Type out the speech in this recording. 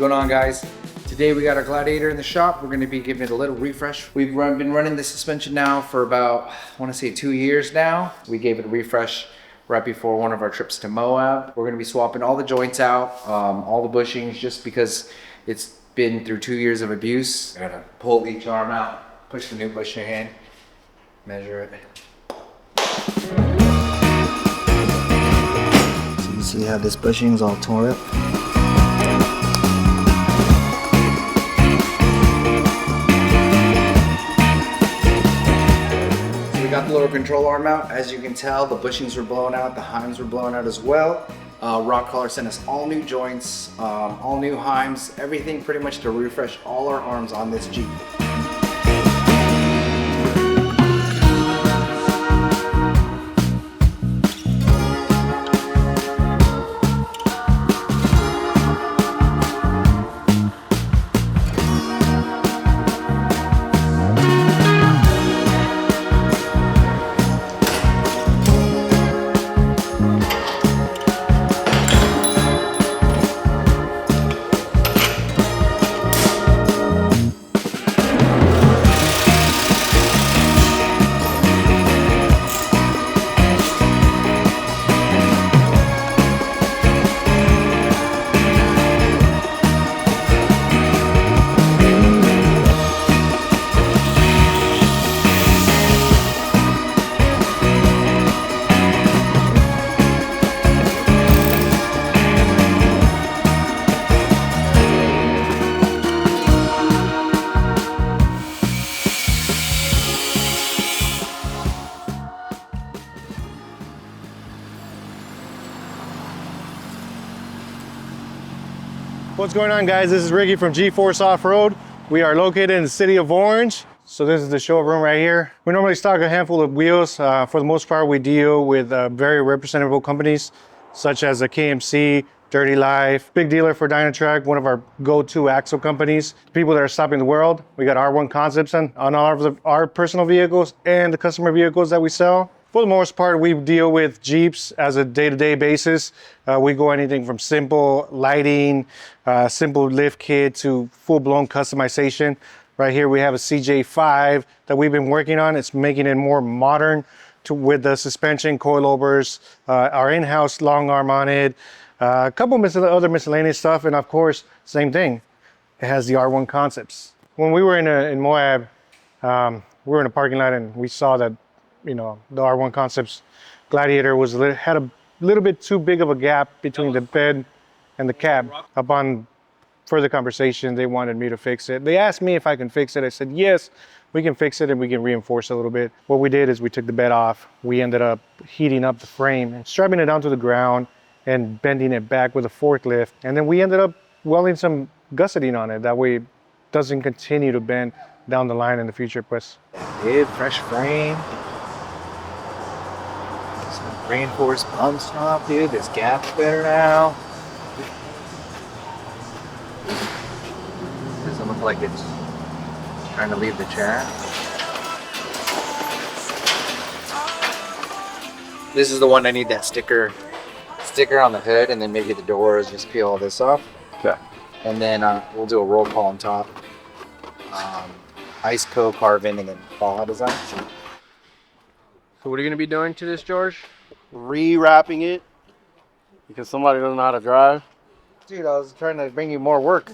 going on, guys? Today we got our Gladiator in the shop. We're going to be giving it a little refresh. We've been running the suspension now for about, I want to say 2 years now. We gave it a refresh right before one of our trips to Moab. We're going to be swapping all the joints out, all the bushings, just because it's been through 2 years of abuse. I gotta pull each arm out, push the new bushing in, measure it. So you see how this bushing's all torn up? We got the little control arm out. As you can tell, the bushings were blown out, the heims were blown out as well. Rock Collar sent us all new joints, all new heims, everything pretty much to refresh all our arms on this Jeep. What's going on, guys? This is Ricky from G-Force Off-Road. We are located in the city of Orange. So this is the showroom right here. We normally stock a handful of wheels. For the most part, we deal with very representable companies such as a KMC, Dirty Life, big dealer for Dynatrack, one of our go-to axle companies. People that are stopping the world. We got R1 Concepts on all of our personal vehicles and the customer vehicles that we sell. For the most part, we deal with Jeeps as a day-to-day basis. We go anything from simple lighting, simple lift kit to full-blown customization. Right here we have a CJ5 that we've been working on. It's making it more modern with the suspension, coilovers, our in-house long arm on it, a couple other miscellaneous stuff, and of course, same thing. It has the R1 Concepts. When we were in Moab, we were in a parking lot and we saw that, you know, the R1 Concepts Gladiator had a little bit too big of a gap between the bed and the cab. Upon further conversation, they wanted me to fix it. They asked me if I can fix it. I said, yes, we can fix it and we can reinforce a little bit. What we did is we took the bed off. We ended up heating up the frame and strapping it down to the ground and bending it back with a forklift. And then we ended up welding some gusseting on it. That way it doesn't continue to bend down the line in the future. Pues. Dude, fresh frame. Reinforced pump stop, dude. This gap's better now. Doesn't look like it's trying to leave the chat. This is the one I need that sticker on the hood, and then maybe the doors. Just peel all this off. Okay. And then we'll do a roll call on top. Ice coat carving and then Baja design. So what are you going to be doing to this, George? Rewrapping it because somebody doesn't know how to drive. Dude, I was trying to bring you more work.